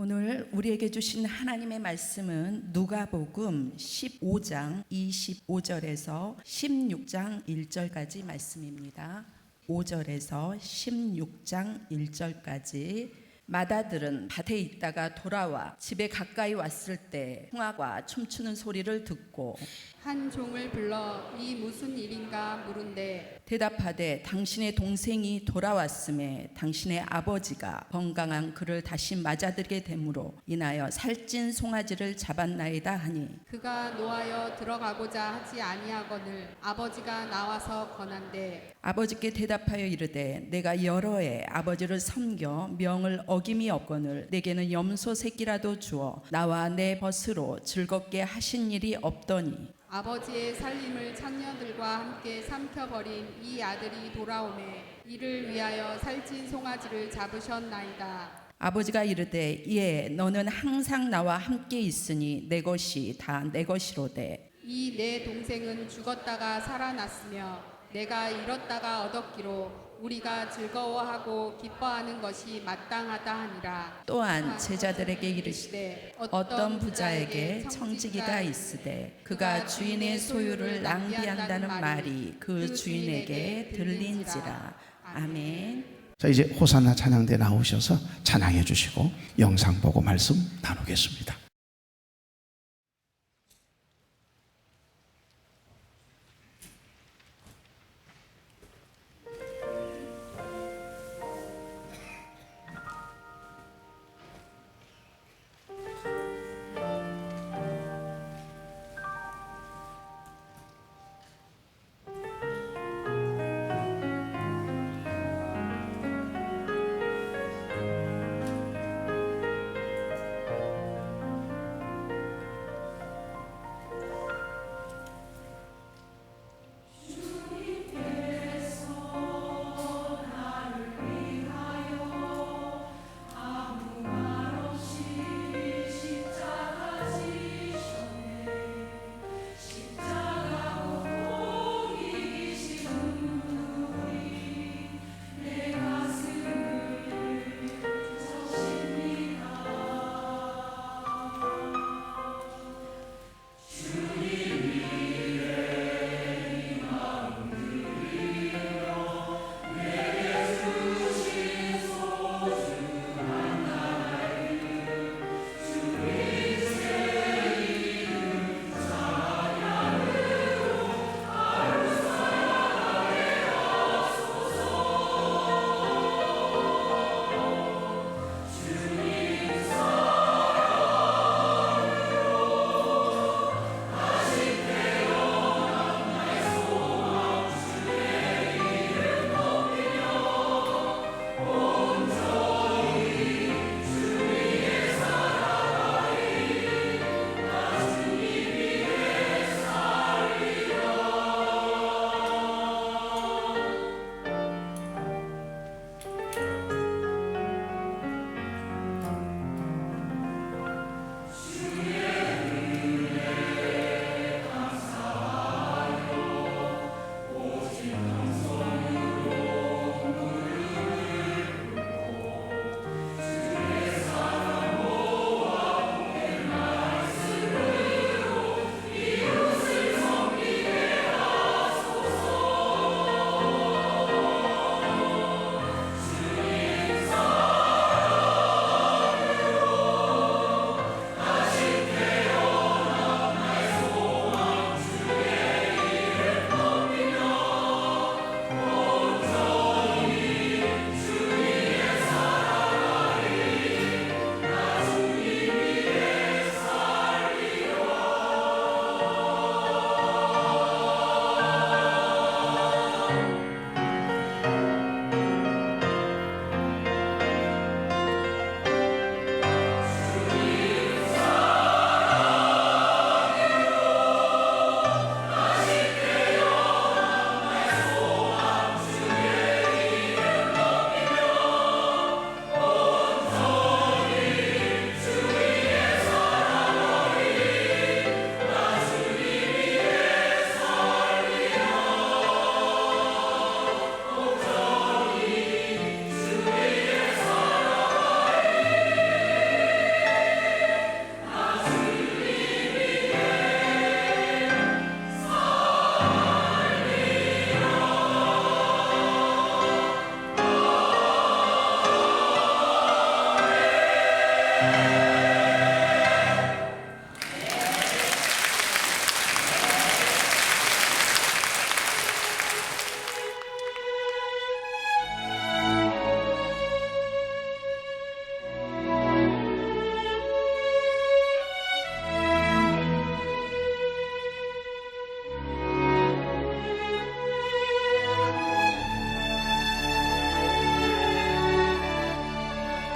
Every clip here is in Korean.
오늘 우리에게 주신 하나님의 말씀은 누가복음 15장 25절에서 16장 1절까지 말씀입니다. 5절에서 16장 1절까지 마다들은 밭에 있다가 돌아와 집에 가까이 왔을 때 흥아가 춤추는 소리를 듣고 한 종을 불러 이 무슨 일인가 물은데 대답하되 당신의 동생이 돌아왔음에 당신의 아버지가 건강한 그를 다시 맞아들게 되므로 인하여 살찐 송아지를 잡았나이다 하니 그가 노하여 들어가고자 하지 아니하거늘 아버지가 나와서 권한대 아버지께 대답하여 이르되 내가 여러 해 아버지를 섬겨 명을 어김이 없거늘 내게는 염소 새끼라도 주어 나와 내 벗으로 즐겁게 하신 일이 없더니 아버지의 살림을 창녀들과 함께 삼켜버린 이 아들이 돌아오매 이를 위하여 살찐 송아지를 잡으셨나이다. 아버지가 이르되 예 너는 항상 나와 함께 있으니 내 것이 다 내 것이로되 이 내 동생은 죽었다가 살아났으며 내가 잃었다가 얻었기로 우리가 즐거워하고 기뻐하는 것이 마땅하다 하니라. 또한 제자들에게 이르시되 어떤 부자에게 청지기가 있으되 그가 주인의 소유를 낭비한다는 말이 그 주인에게 들린지라. 아멘. 자, 이제 호산나 찬양대 나오셔서 찬양해 주시고 영상 보고 말씀 나누겠습니다.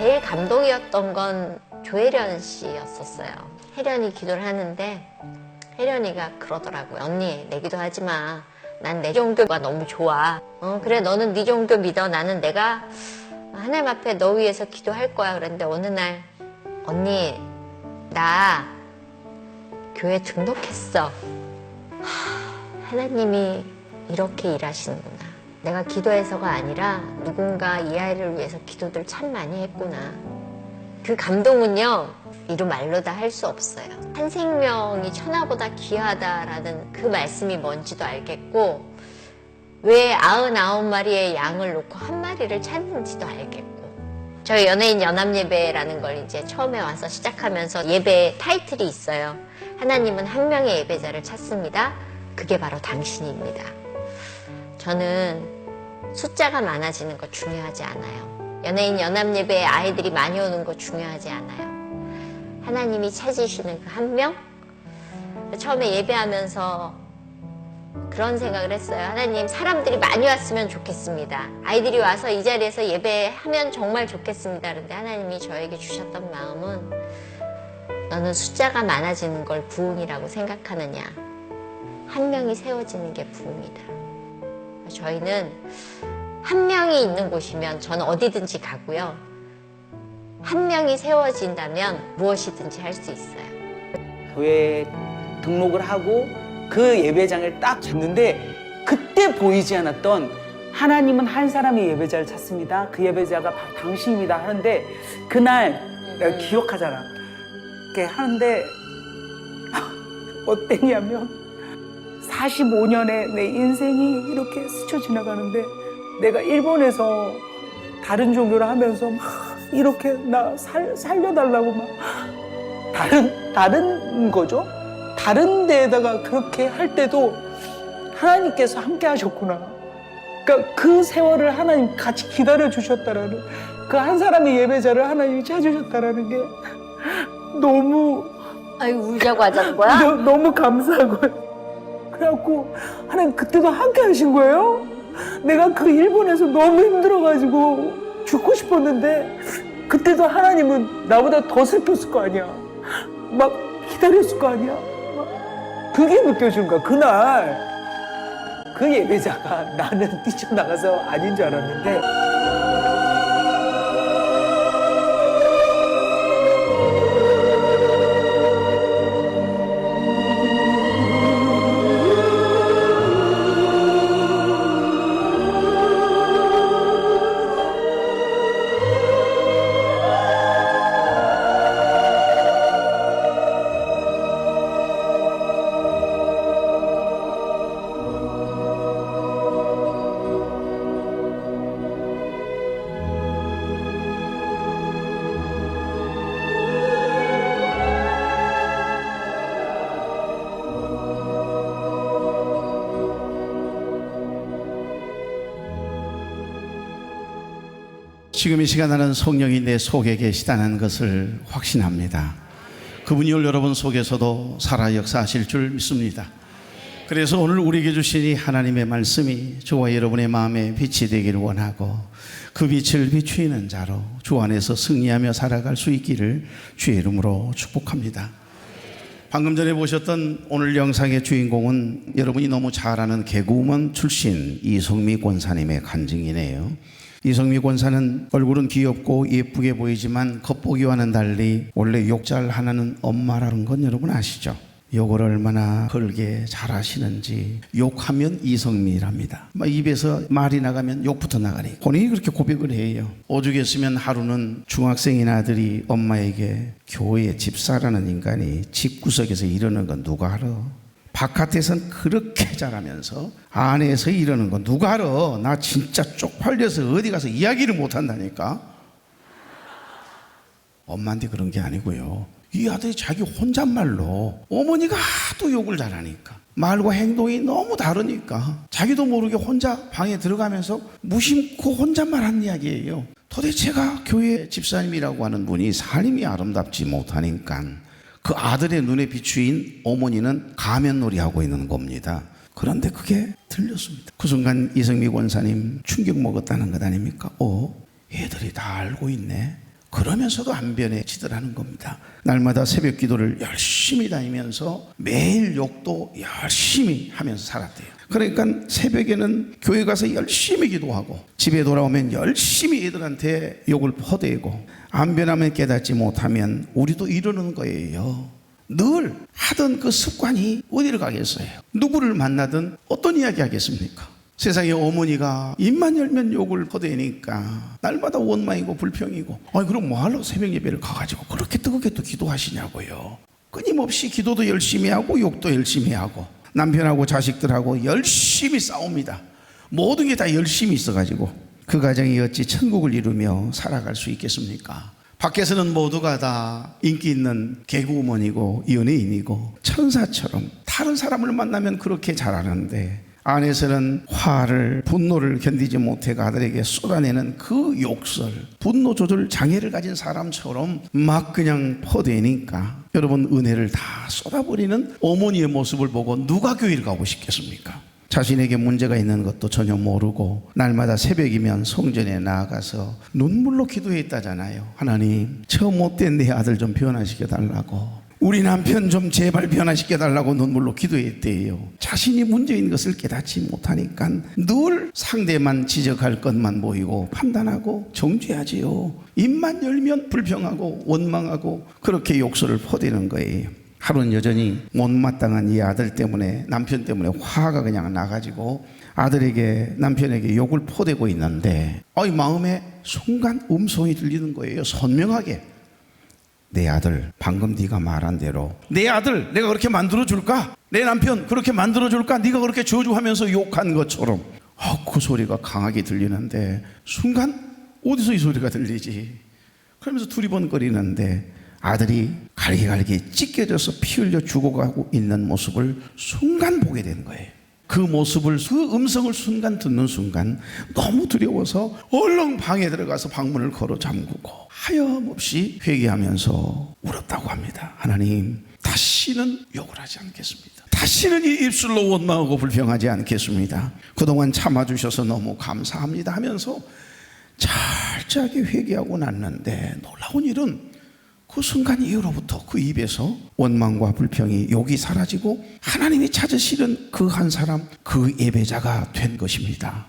제일 감동이었던 건 조혜련 씨였었어요. 혜련이 기도를 하는데 혜련이가 그러더라고요. 언니, 내 기도하지 마. 난 내 종교가 너무 좋아. 그래, 너는 네 종교 믿어. 나는 내가 하나님 앞에 너 위해서 기도할 거야. 그랬는데 어느 날 언니, 나 교회 등록했어. 하나님이 이렇게 일하시는구나. 내가 기도해서가 아니라 누군가 이 아이를 위해서 기도들 참 많이 했구나. 그 감동은요, 이루 말로 다 할 수 없어요. 한 생명이 천하보다 귀하다라는 그 말씀이 뭔지도 알겠고, 왜 99마리의 양을 놓고 한 마리를 찾는지도 알겠고, 저희 연예인 연합예배라는 걸 이제 처음에 와서 시작하면서 예배 타이틀이 있어요. 하나님은 한 명의 예배자를 찾습니다. 그게 바로 당신입니다. 저는 숫자가 많아지는 거 중요하지 않아요. 연예인 연합예배에 아이들이 많이 오는 거 중요하지 않아요. 하나님이 찾으시는 그 한 명? 처음에 예배하면서 그런 생각을 했어요. 하나님, 사람들이 많이 왔으면 좋겠습니다. 아이들이 와서 이 자리에서 예배하면 정말 좋겠습니다. 그런데 하나님이 저에게 주셨던 마음은 너는 숫자가 많아지는 걸 부흥이라고 생각하느냐. 한 명이 세워지는 게 부흥이다. 저희는 한 명이 있는 곳이면 저는 어디든지 가고요. 한 명이 세워진다면 무엇이든지 할 수 있어요. 교회에 등록을 하고 그 예배장을 딱 잡는데 그때 보이지 않았던 하나님은 한 사람의 예배자를 찾습니다. 그 예배자가 바로 당신입니다 하는데 그날 내가 기억하잖아. 이렇게 하는데 어땠냐면 45년의 내 인생이 이렇게 스쳐 지나가는데 내가 일본에서 다른 종교를 하면서 막 이렇게 나 살려달라고 막 다른 거죠. 다른 데에다가 그렇게 할 때도 하나님께서 함께 하셨구나. 그러니까 그 세월을 하나님 같이 기다려 주셨다라는 그 한 사람의 예배자를 하나님이 찾으셨다라는 게 너무 아유, 울자고 하자는 거야? 너무 감사하고 그래갖고 하나님 그때도 함께 하신 거예요. 내가 그 일본에서 너무 힘들어가지고 죽고 싶었는데 그때도 하나님은 나보다 더 슬펐을 거 아니야. 막 기다렸을 거 아니야. 막 그게 느껴지는 거야. 그날 그 예배자가 나는 뛰쳐나가서 아닌 줄 알았는데 지금 이 시간 나는 성령이 내 속에 계시다는 것을 확신합니다. 그분이 여러분 속에서도 살아 역사하실 줄 믿습니다. 그래서 오늘 우리에게 주신 이 하나님의 말씀이 저와 여러분의 마음에 빛이 되기를 원하고 그 빛을 비추이는 자로 주 안에서 승리하며 살아갈 수 있기를 주의 이름으로 축복합니다. 방금 전에 보셨던 오늘 영상의 주인공은 여러분이 너무 잘 아는 개그우먼 출신 이성미 권사님의 간증이네요. 이성미 권사는 얼굴은 귀엽고 예쁘게 보이지만 겉보기와는 달리 원래 욕 잘 하는 엄마라는 건 여러분 아시죠? 욕을 얼마나 걸게 잘하시는지. 욕하면 이성미랍니다. 입에서 말이 나가면 욕부터 나가니 본인이 그렇게 고백을 해요. 오죽했으면 하루는 중학생인 아들이 엄마에게 교회 집사라는 인간이 집구석에서 이러는 건 누가 알아? 바깥에선 그렇게 잘하면서 안에서 이러는 건 누가 알아? 나 진짜 쪽팔려서 어디 가서 이야기를 못한다니까. 엄마한테 그런 게 아니고요, 이 아들이 자기 혼잣말로 어머니가 하도 욕을 잘하니까 말과 행동이 너무 다르니까 자기도 모르게 혼자 방에 들어가면서 무심코 혼잣말 한 이야기예요. 도대체가 교회 집사님이라고 하는 분이 삶이 아름답지 못하니까 그 아들의 눈에 비추인 어머니는 가면놀이 하고 있는 겁니다. 그런데 그게 들렸습니다. 그 순간 이성미 권사님 충격 먹었다는 것 아닙니까? 애들이 다 알고 있네. 그러면서도 안 변해지더라는 겁니다. 날마다 새벽 기도를 열심히 다니면서 매일 욕도 열심히 하면서 살았대요. 그러니까 새벽에는 교회 가서 열심히 기도하고 집에 돌아오면 열심히 애들한테 욕을 퍼대고 안 변하면 깨닫지 못하면 우리도 이러는 거예요. 늘 하던 그 습관이 어디를 가겠어요? 누구를 만나든 어떤 이야기 하겠습니까? 세상에 어머니가 입만 열면 욕을 퍼대니까 날마다 원망이고 불평이고, 아니 그럼 뭐하러 새벽 예배를 가가지고 그렇게 뜨겁게 또 기도하시냐고요. 끊임없이 기도도 열심히 하고 욕도 열심히 하고 남편하고 자식들하고 열심히 싸웁니다. 모든 게 다 열심히 있어가지고 그 가정이 어찌 천국을 이루며 살아갈 수 있겠습니까? 밖에서는 모두가 다 인기 있는 개그우먼이고 연예인이고 천사처럼 다른 사람을 만나면 그렇게 잘하는데, 안에서는 화를, 분노를 견디지 못해 아들에게 쏟아내는 그 욕설, 분노 조절 장애를 가진 사람처럼 막 그냥 퍼대니까 여러분, 은혜를 다 쏟아버리는 어머니의 모습을 보고 누가 교회를 가고 싶겠습니까? 자신에게 문제가 있는 것도 전혀 모르고 날마다 새벽이면 성전에 나아가서 눈물로 기도했다잖아요. 하나님, 저 못된 내 아들 좀 변화시켜 달라고, 우리 남편 좀 제발 변화시켜 달라고 눈물로 기도했대요. 자신이 문제인 것을 깨닫지 못하니까 늘 상대만 지적할 것만 보이고 판단하고 정죄하지요. 입만 열면 불평하고 원망하고 그렇게 욕설을 퍼대는 거예요. 하루는 여전히 못마땅한 이 아들 때문에, 남편 때문에 화가 그냥 나가지고 아들에게, 남편에게 욕을 퍼대고 있는데 마음에 순간 음성이 들리는 거예요. 선명하게. 내 아들, 방금 네가 말한 대로 내 아들 내가 그렇게 만들어줄까? 내 남편 그렇게 만들어줄까? 네가 그렇게 저주하면서 욕한 것처럼 그 소리가 강하게 들리는데, 순간 어디서 이 소리가 들리지? 그러면서 두리번거리는데 아들이 갈기갈기 찢겨져서 피 흘려 죽어가고 있는 모습을 순간 보게 된 거예요. 그 모습을, 그 음성을 순간 듣는 순간 너무 두려워서 얼른 방에 들어가서 방문을 걸어 잠그고 하염없이 회개하면서 울었다고 합니다. 하나님, 다시는 욕을 하지 않겠습니다. 다시는 이 입술로 원망하고 불평하지 않겠습니다. 그동안 참아주셔서 너무 감사합니다 하면서 철저하게 회개하고 났는데, 놀라운 일은 그 순간 이후로부터 그 입에서 원망과 불평이, 욕이 사라지고 하나님이 찾으시는 그 한 사람, 그 예배자가 된 것입니다.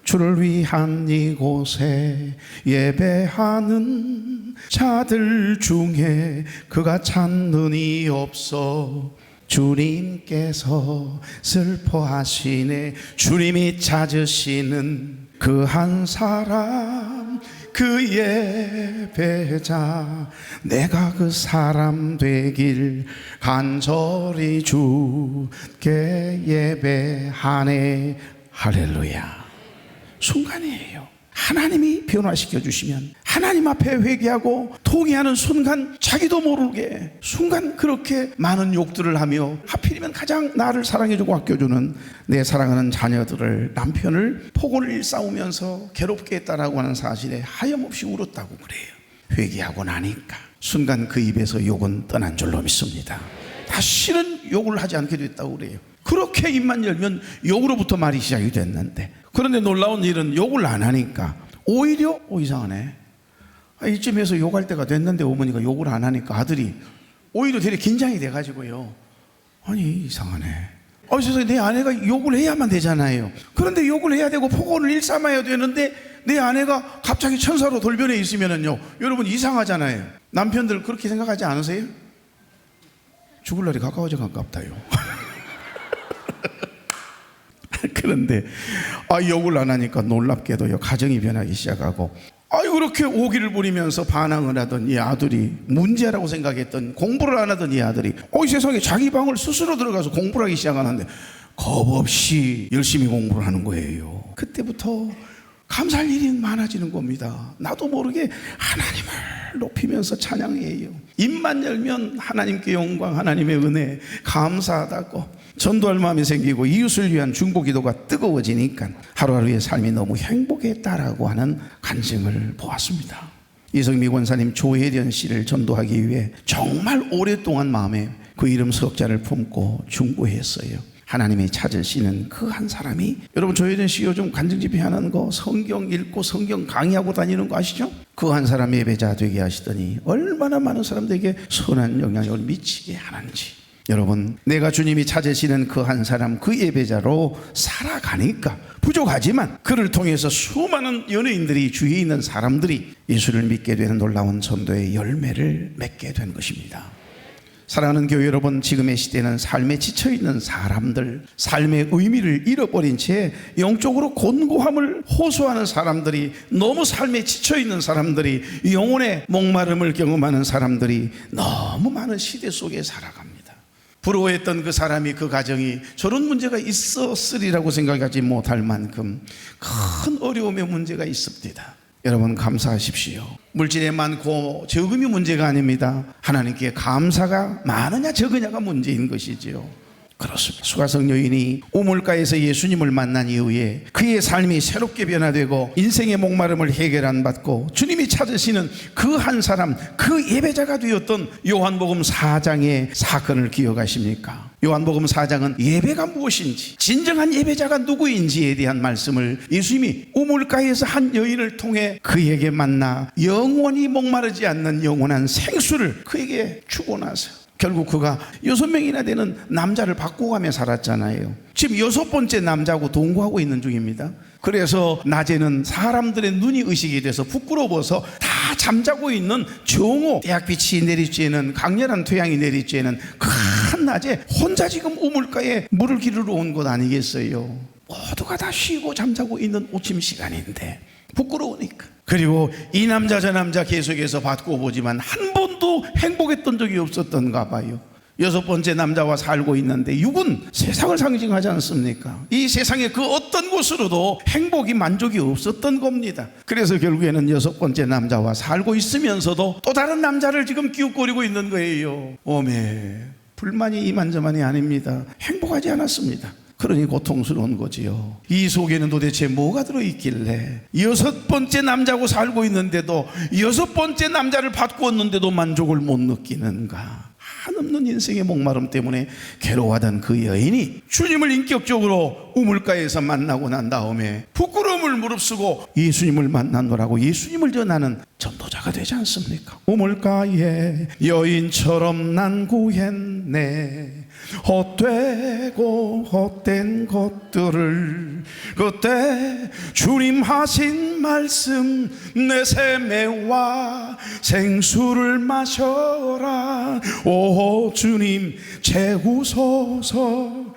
주를 위한 이곳에 예배하는 자들 중에 그가 찾는 이 없어. 주님께서 슬퍼하시네. 주님이 찾으시는 그 한 사람, 그 예배자, 내가 그 사람 되길 간절히 주께 예배하네. 할렐루야. 순간이에요. 하나님이 변화시켜 주시면 하나님 앞에 회개하고 통회하는 순간, 자기도 모르게 순간 그렇게 많은 욕들을 하며, 하필이면 가장 나를 사랑해주고 아껴주는 내 사랑하는 자녀들을, 남편을 폭언을 일삼으면서 괴롭게 했다라고 하는 사실에 하염없이 울었다고 그래요. 회개하고 나니까 순간 그 입에서 욕은 떠난 줄로 믿습니다. 다시는 욕을 하지 않게 됐다고 그래요. 그렇게 입만 열면 욕으로부터 말이 시작이 됐는데, 그런데 놀라운 일은 욕을 안 하니까 오히려 이상하네, 이쯤에서 욕할 때가 됐는데 어머니가 욕을 안 하니까 아들이 오히려 되게 긴장이 돼가지고요, 아니 이상하네, 세상에 내 아내가 욕을 해야만 되잖아요. 그런데 욕을 해야 되고 폭언을 일삼아야 되는데 내 아내가 갑자기 천사로 돌변해 있으면은요, 여러분 이상하잖아요. 남편들 그렇게 생각하지 않으세요? 죽을 날이 가까워져 가깝다요. 그런데 욕을 안 하니까 놀랍게도요, 가정이 변하기 시작하고, 그렇게 오기를 부리면서 반항을 하던 이 아들이, 문제라고 생각했던, 공부를 안 하던 이 아들이 세상에 자기 방을 스스로 들어가서 공부를 하기 시작하는데 겁 없이 열심히 공부를 하는 거예요. 그때부터 감사할 일이 많아지는 겁니다. 나도 모르게 하나님을 높이면서 찬양해요. 입만 열면 하나님께 영광, 하나님의 은혜, 감사하다고 전도할 마음이 생기고 이웃을 위한 중보기도가 뜨거워지니까 하루하루의 삶이 너무 행복했다라고 하는 간증을 보았습니다. 이성미 권사님, 조혜련 씨를 전도하기 위해 정말 오랫동안 마음에 그 이름 석자를 품고 중보했어요. 하나님이 찾으시는 그 한 사람이, 여러분 조혜련 씨 요즘 간증 집회하는 거, 성경 읽고 성경 강의하고 다니는 거 아시죠? 그 한 사람이 예배자 되게 하시더니 얼마나 많은 사람들에게 선한 영향력을 미치게 하는지. 여러분, 내가 주님이 찾으시는 그 한 사람, 그 예배자로 살아가니까 부족하지만 그를 통해서 수많은 연예인들이, 주위에 있는 사람들이 예수를 믿게 되는 놀라운 전도의 열매를 맺게 된 것입니다. 사랑하는 교회 여러분, 지금의 시대는 삶에 지쳐있는 사람들, 삶의 의미를 잃어버린 채 영적으로 곤고함을 호소하는 사람들이, 너무 삶에 지쳐있는 사람들이, 영혼의 목마름을 경험하는 사람들이 너무 많은 시대 속에 살아갑니다. 부러워했던 그 사람이, 그 가정이 저런 문제가 있었으리라고 생각하지 못할 만큼 큰 어려움의 문제가 있습니다. 여러분 감사하십시오. 물질이 많고 적음이 문제가 아닙니다. 하나님께 감사가 많으냐 적으냐가 문제인 것이지요. 그렇습니다. 수가성 여인이 우물가에서 예수님을 만난 이후에 그의 삶이 새롭게 변화되고 인생의 목마름을 해결 안 받고 주님이 찾으시는 그 한 사람, 그 예배자가 되었던 요한복음 4장의 사건을 기억하십니까? 요한복음 4장은 예배가 무엇인지, 진정한 예배자가 누구인지에 대한 말씀을 예수님이 우물가에서 한 여인을 통해 그에게 만나 영원히 목마르지 않는 영원한 생수를 그에게 주고 나서 결국 그가 6명이나 되는 남자를 바꿔가며 살았잖아요. 지금 6번째 남자하고 동거하고 있는 중입니다. 그래서 낮에는 사람들의 눈이 의식이 돼서 부끄러워서 다 잠자고 있는 정오, 대학빛이 내리쬐는 강렬한 태양이 내리쬐는 그 한낮에 혼자 지금 우물가에 물을 기르러 온 것 아니겠어요? 모두가 다 쉬고 잠자고 있는 오침 시간인데 부끄러우니까. 그리고 이 남자 저 남자 계속해서 받고 보지만 한 번도 행복했던 적이 없었던가 봐요. 6번째 남자와 살고 있는데 육은 세상을 상징하지 않습니까? 이 세상의 그 어떤 곳으로도 행복이, 만족이 없었던 겁니다. 그래서 결국에는 6번째 남자와 살고 있으면서도 또 다른 남자를 지금 기웃거리고 있는 거예요. 오메, 불만이 이만저만이 아닙니다. 행복하지 않았습니다. 그러니 고통스러운 거지요. 이 속에는 도대체 뭐가 들어있길래 6번째 남자고 살고 있는데도, 6번째 남자를 받고 왔는데도 만족을 못 느끼는가? 한없는 인생의 목마름 때문에 괴로워하던 그 여인이 주님을 인격적으로 우물가에서 만나고 난 다음에 부끄러움을 무릅쓰고 예수님을 만나노라고 예수님을 전하는 전도자가 되지 않습니까? 우물가에 여인처럼 난 구했네. 헛되고 헛된 것들을 그때 주님 하신 말씀, 내 샘에와 생수를 마셔라. 오 주님 채우소서.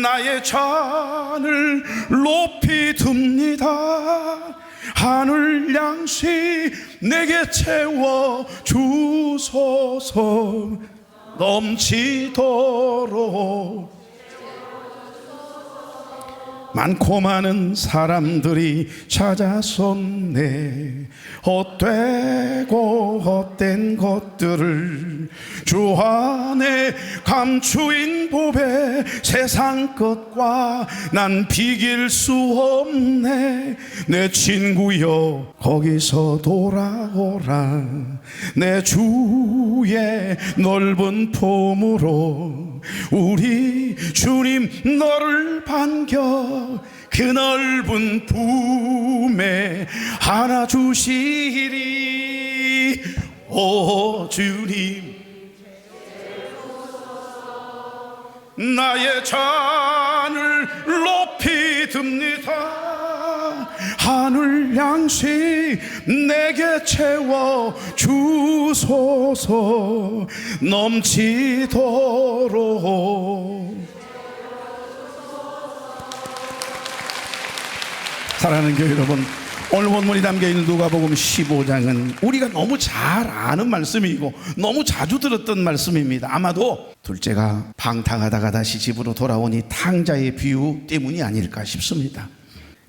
나의 잔을 높이 듭니다. 하늘 양식 내게 채워 주소서. 넘치도록. 많고 많은 사람들이 찾아섰네. 헛되고 헛된 것들을 주 안에 감추인 법에 세상 것과 난 비길 수 없네. 내 친구여 거기서 돌아오라. 내 주의 넓은 품으로 우리 주님 너를 반겨 그 넓은 품에 안아주시리. 오 주님 나의 잔을 높이 듭니다. 하늘 양식 내게 채워 주소서. 넘치도록. 사랑하는 교회 여러분, 오늘 본문이 담겨있는 누가복음 15장은 우리가 너무 잘 아는 말씀이고 너무 자주 들었던 말씀입니다. 아마도 둘째가 방탕하다가 다시 집으로 돌아오니 탕자의 비유 때문이 아닐까 싶습니다.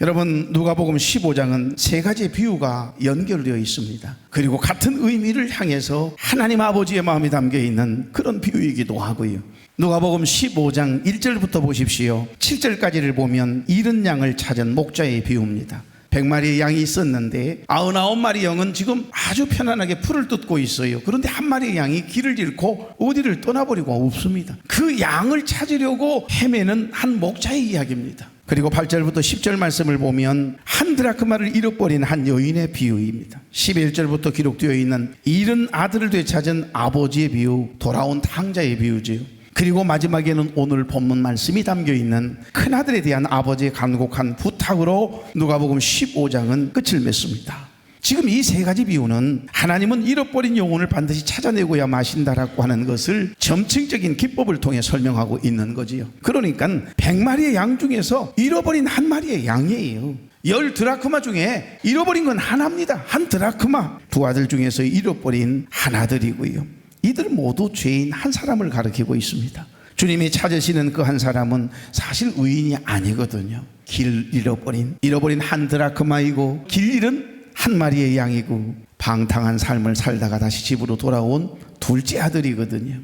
여러분, 누가복음 15장은 세 가지의 비유가 연결되어 있습니다. 그리고 같은 의미를 향해서 하나님 아버지의 마음이 담겨있는 그런 비유이기도 하고요. 누가복음 15장 1절부터 보십시오. 7절까지를 보면 잃은 양을 찾은 목자의 비유입니다. 100마리의 양이 있었는데 99마리 양은 지금 아주 편안하게 풀을 뜯고 있어요. 그런데 한 마리의 양이 길을 잃고 어디를 떠나버리고 없습니다. 그 양을 찾으려고 헤매는 한 목자의 이야기입니다. 그리고 8절부터 10절 말씀을 보면 한 드라크마를 잃어버린 한 여인의 비유입니다. 11절부터 기록되어 있는 잃은 아들을 되찾은 아버지의 비유, 돌아온 탕자의 비유지요. 그리고 마지막에는 오늘 본문 말씀이 담겨있는 큰아들에 대한 아버지의 간곡한 부탁으로 누가복음 15장은 끝을 맺습니다. 지금 이 세 가지 비유는 하나님은 잃어버린 영혼을 반드시 찾아내고야 마신다라고 하는 것을 점층적인 기법을 통해 설명하고 있는 거지요. 그러니까 100마리의 양 중에서 잃어버린 한 마리의 양이에요. 10 드라크마 중에 잃어버린 건 하나입니다. 한 드라크마. 두 아들 중에서 잃어버린 한 아들이고요. 이들 모두 죄인 한 사람을 가리키고 있습니다. 주님이 찾으시는 그 한 사람은 사실 의인이 아니거든요. 길 잃어버린 한 드라크마이고 길 잃은 한 마리의 양이고 방탕한 삶을 살다가 다시 집으로 돌아온 둘째 아들이거든요.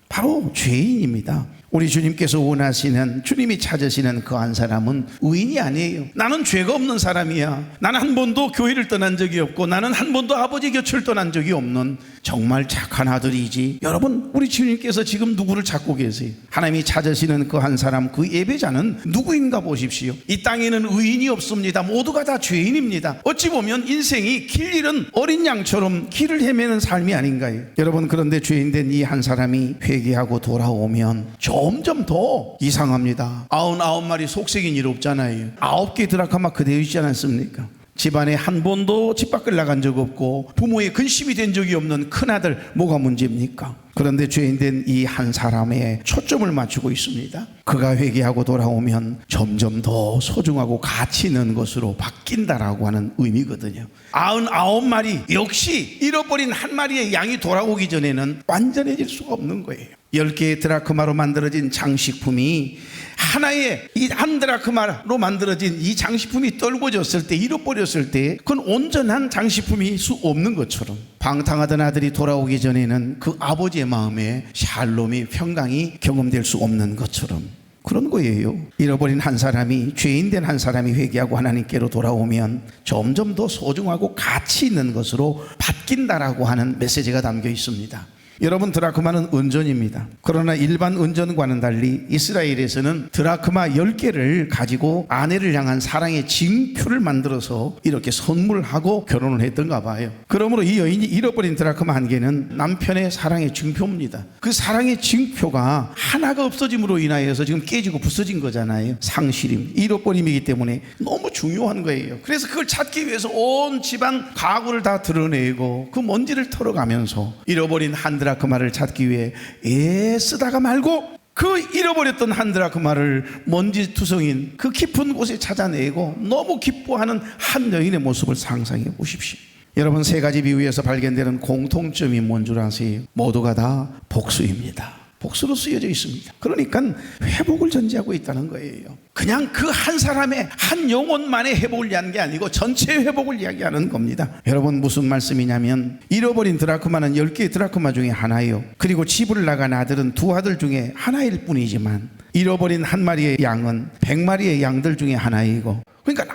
바로 죄인입니다. 우리 주님께서 원하시는, 주님이 찾으시는 그 한 사람은 의인이 아니에요. 나는 죄가 없는 사람이야. 나는 한 번도 교회를 떠난 적이 없고 나는 한 번도 아버지 곁을 떠난 적이 없는 정말 착한 아들이지. 여러분, 우리 주님께서 지금 누구를 찾고 계세요? 하나님이 찾으시는 그 한 사람, 그 예배자는 누구인가 보십시오. 이 땅에는 의인이 없습니다. 모두가 다 죄인입니다. 어찌 보면 인생이 길 잃은 어린 양처럼 길을 헤매는 삶이 아닌가요? 여러분, 그런데 죄인된 이 한 사람이 회개하고 돌아오면 점점 더 이상합니다. 99마리 속색인 일 없잖아요. 9개 드라크마 그대로 있지 않았습니까? 집안에 한 번도 집 밖을 나간 적 없고 부모의 근심이 된 적이 없는 큰아들, 뭐가 문제입니까? 그런데 죄인된 이 한 사람에 초점을 맞추고 있습니다. 그가 회개하고 돌아오면 점점 더 소중하고 가치 있는 것으로 바뀐다라고 하는 의미거든요. 99마리, 역시 잃어버린 한 마리의 양이 돌아오기 전에는 완전해질 수가 없는 거예요. 10개의 드라크마로 만들어진 장식품이 하나의 이 한 드라크마로 만들어진 이 장식품이 떨궈졌을 때, 잃어버렸을 때 그건 온전한 장식품일 수 없는 것처럼 방탕하던 아들이 돌아오기 전에는 그 아버지의 마음에 샬롬이, 평강이 경험될 수 없는 것처럼 그런 거예요. 잃어버린 한 사람이, 죄인된 한 사람이 회개하고 하나님께로 돌아오면 점점 더 소중하고 가치 있는 것으로 바뀐다라고 하는 메시지가 담겨 있습니다. 여러분, 드라크마는 은전입니다. 그러나 일반 은전과는 달리 이스라엘에서는 드라크마 10개를 가지고 아내를 향한 사랑의 징표를 만들어서 이렇게 선물하고 결혼을 했던가 봐요. 그러므로 이 여인이 잃어버린 드라크마 1개는 남편의 사랑의 징표입니다. 그 사랑의 징표가 하나가 없어짐으로 인하여서 지금 깨지고 부서진 거잖아요. 상실임, 잃어버림이기 때문에 너무 중요한 거예요. 그래서 그걸 찾기 위해서 온 집안 가구를 다 드러내고 그 먼지를 털어가면서 잃어버린 한 드라크마를 찾기 위해 애쓰다가 말고 그 잃어버렸던 한 드라크마를 먼지투성인 그 깊은 곳에 찾아내고 너무 기뻐하는 한 여인의 모습을 상상해 보십시오. 여러분, 세 가지 비유에서 발견되는 공통점이 뭔 줄 아세요? 모두가 다 복수입니다. 복수로 쓰여져 있습니다. 그러니까 회복을 전제하고 있다는 거예요. 그냥 그 한 사람의 한 영혼만의 회복을 이야기하는 게 아니고 전체 회복을 이야기하는 겁니다. 여러분, 무슨 말씀이냐면 잃어버린 드라크마는 10개의 드라크마 중에 하나예요. 그리고 집을 나간 아들은 두 아들 중에 하나일 뿐이지만 잃어버린 한 마리의 양은 100마리의 양들 중에 하나이고, 그러니까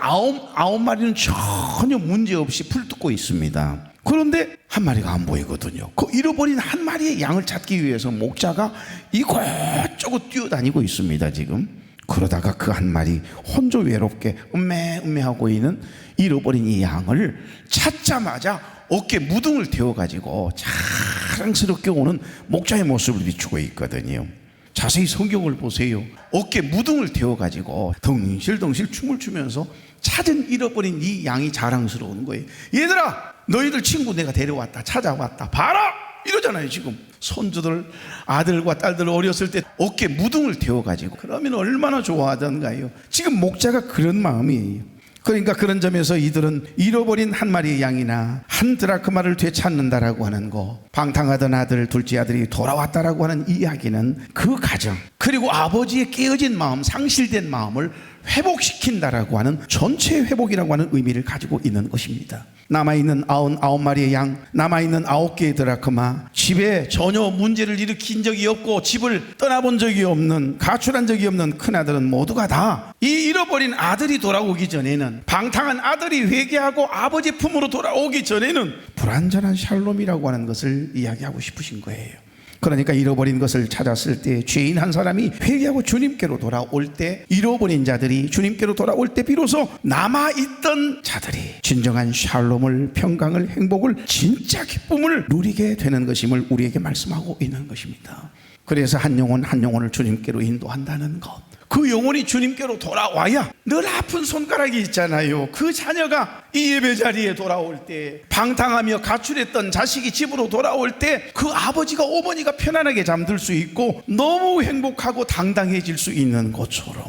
9마리는 전혀 문제없이 풀 뜯고 있습니다. 그런데 한 마리가 안 보이거든요. 그 잃어버린 한 마리의 양을 찾기 위해서 목자가 이곳저곳 뛰어다니고 있습니다, 지금. 그러다가 그 한 마리 혼자 외롭게 음매하고 있는 잃어버린 이 양을 찾자마자 어깨 무등을 태워가지고 자랑스럽게 오는 목자의 모습을 비추고 있거든요. 자세히 성경을 보세요. 어깨 무등을 태워가지고 덩실덩실 춤을 추면서 찾은 잃어버린 이 양이 자랑스러운 거예요. 얘들아, 너희들 친구 내가 데려왔다, 찾아왔다, 봐라! 이러잖아요. 지금 손주들, 아들과 딸들 어렸을 때 어깨 무등을 태워가지고 그러면 얼마나 좋아하던가요. 지금 목자가 그런 마음이에요. 그러니까 그런 점에서 이들은 잃어버린 한 마리의 양이나 한 드라크마를 되찾는다라고 하는 거, 방탕하던 아들, 둘째 아들이 돌아왔다라고 하는 이야기는 그 가정, 그리고 아버지의 깨어진 마음, 상실된 마음을 회복시킨다라고 하는 전체 회복이라고 하는 의미를 가지고 있는 것입니다. 남아있는 99마리의 양, 남아있는 9개의 드라크마, 집에 전혀 문제를 일으킨 적이 없고 집을 떠나본 적이 없는, 가출한 적이 없는 큰아들은 모두가 다 이 잃어버린 아들이 돌아오기 전에는, 방탕한 아들이 회개하고 아버지 품으로 돌아오기 전에는 불완전한 샬롬이라고 하는 것을 이야기하고 싶으신 거예요. 그러니까 잃어버린 것을 찾았을 때, 죄인 한 사람이 회개하고 주님께로 돌아올 때, 잃어버린 자들이 주님께로 돌아올 때 비로소 남아있던 자들이 진정한 샬롬을, 평강을, 행복을, 진짜 기쁨을 누리게 되는 것임을 우리에게 말씀하고 있는 것입니다. 그래서 한 영혼 한 영혼을 주님께로 인도한다는 것, 그 영혼이 주님께로 돌아와야, 늘 아픈 손가락이 있잖아요. 그 자녀가 이 예배 자리에 돌아올 때, 방탕하며 가출했던 자식이 집으로 돌아올 때 그 아버지가 어머니가 편안하게 잠들 수 있고 너무 행복하고 당당해질 수 있는 것처럼,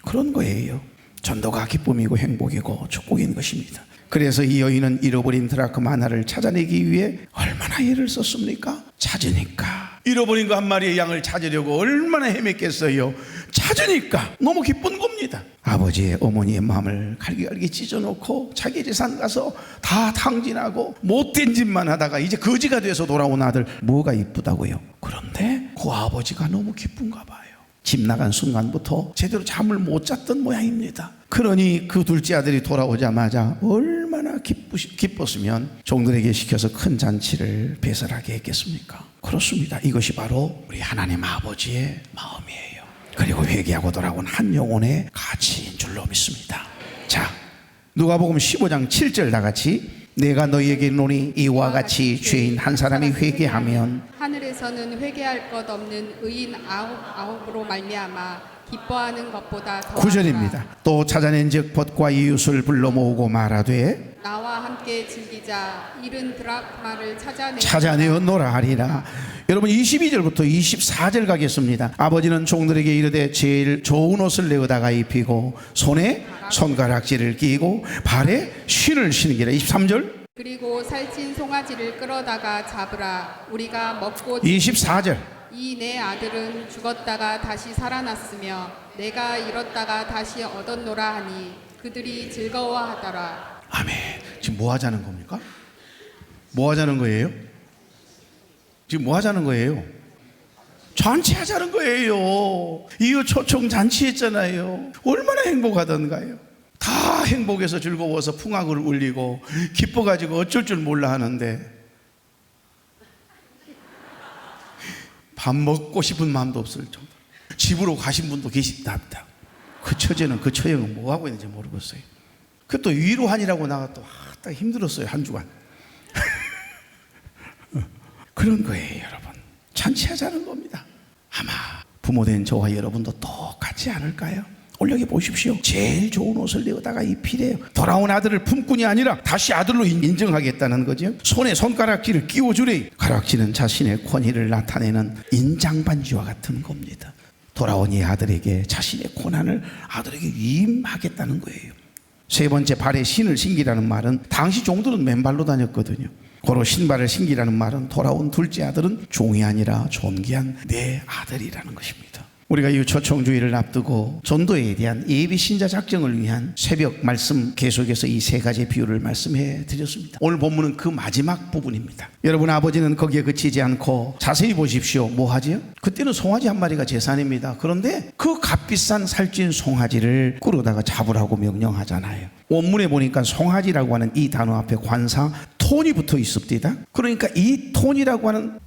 그런 거예요. 전도가 기쁨이고 행복이고 축복인 것입니다. 그래서 이 여인은 잃어버린 드라크마 하나를 찾아내기 위해 얼마나 애를 썼습니까? 찾으니까, 잃어버린 거 한 마리의 양을 찾으려고 얼마나 헤맸겠어요. 찾으니까 너무 기쁜 겁니다. 아버지의 어머니의 마음을 갈기갈기 찢어놓고 자기 재산 가서 다 탕진하고 못된 짓만 하다가 이제 거지가 돼서 돌아온 아들, 뭐가 이쁘다고요? 그런데 그 아버지가 너무 기쁜가 봐요. 집 나간 순간부터 제대로 잠을 못 잤던 모양입니다. 그러니 그 둘째 아들이 돌아오자마자 얼마나 기뻤으면 종들에게 시켜서 큰 잔치를 배설하게 했겠습니까? 그렇습니다. 이것이 바로 우리 하나님 아버지의 마음이에요. 그리고 회개하고 돌아온 한 영혼의 가치인 줄로 믿습니다. 자, 누가복음 15장 7절 다 같이, 내가 너희에게 이르노니 이와 같이 죄인 한 사람이 회개하면 하늘에서는 회개할 것 없는 의인 아홉으로 말미암아 기뻐하는 것보다 더하노라. 9절입니다. 또 찾아낸즉 벗과 이웃을 불러 모으고 말하되 나와 함께 즐기자. 잃은 드라크마를 찾아내었노라 하리라. 여러분 22절부터 24절 가겠습니다. 아버지는 종들에게 이르되 제일 좋은 옷을 내어다가 입히고 손에 손가락질을 끼고 발에 신을 신기라. 23절. 그리고 살찐 송아지를 끌어다가 잡으라. 우리가 먹고 24절. 이 내 아들은 죽었다가 다시 살아났으며 내가 잃었다가 다시 얻었노라 하니 그들이 즐거워하더라. 아멘. 지금 뭐 하자는 겁니까? 뭐 하자는 거예요? 지금 뭐 하자는 거예요? 잔치하자는 거예요. 이웃 초청 잔치했잖아요. 얼마나 행복하던가요? 다 행복해서 즐거워서 풍악을 울리고 기뻐가지고 어쩔 줄 몰라 하는데 밥 먹고 싶은 마음도 없을 정도. 집으로 가신 분도 계시답니다. 그 처제는, 그 처형은 뭐 하고 있는지 모르겠어요. 그것도 위로하니라고 나가 또 힘들었어요, 한 주간. 그런 거예요, 여러분. 잔치하자는 겁니다. 아마 부모된 저와 여러분도 똑같지 않을까요? 올여기 보십시오. 제일 좋은 옷을 내어다가 입히래요. 돌아온 아들을 품꾼이 아니라 다시 아들로 인정하겠다는 거죠. 손에 손가락질을 끼워주래. 가락질은 자신의 권위를 나타내는 인장반지와 같은 겁니다. 돌아온 이 아들에게 자신의 고난을 아들에게 위임하겠다는 거예요. 세 번째, 발에 신을 신기라는 말은 당시 종들은 맨발로 다녔거든요. 고로 신발을 신기라는 말은 돌아온 둘째 아들은 종이 아니라 존귀한 내 아들이라는 것입니다. 우리가 이 초청주의를 앞두고 전도에 대한 예비 신자 작정을 위한 새벽 말씀 계속해서 이 세 가지 비유를 말씀해 드렸습니다. 오늘 본문은 그 마지막 부분입니다. 여러분, 아버지는 거기에 그치지 않고 자세히 보십시오. 뭐 하지요? 그때는 송아지 한 마리가 재산입니다. 그런데 그 값비싼 살찐 송아지를 끌어다가 잡으라고 명령하잖아요. 원문에 보니까 송아지라고 하는 이 단어 앞에 관사 톤이 붙어 있습니다. 그러니까 이 톤이라고 하는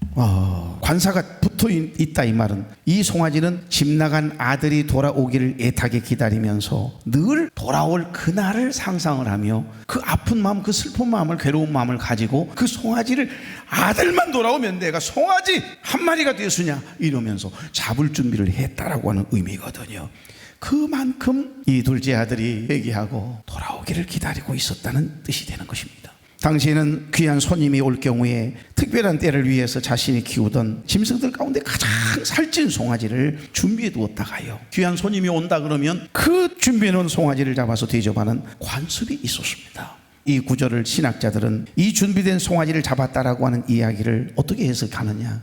관사가 붙어 있다, 이 말은 이 송아지는 집 나간 아들이 돌아오기를 애타게 기다리면서 늘 돌아올 그날을 상상을 하며 그 아픈 마음, 그 슬픈 마음을, 괴로운 마음을 가지고 그 송아지를 아들만 돌아오면 내가 송아지 한 마리가 되었으냐 이러면서 잡을 준비를 했다라고 하는 의미거든요. 그만큼 이 둘째 아들이 회개하고 돌아오기를 기다리고 있었다는 뜻이 되는 것입니다. 당시에는 귀한 손님이 올 경우에 특별한 때를 위해서 자신이 키우던 짐승들 가운데 가장 살찐 송아지를 준비해 두었다가요, 귀한 손님이 온다 그러면 그 준비해 놓은 송아지를 잡아서 대접하는 관습이 있었습니다. 이 구절을 신학자들은 이 준비된 송아지를 잡았다라고 하는 이야기를 어떻게 해석하느냐,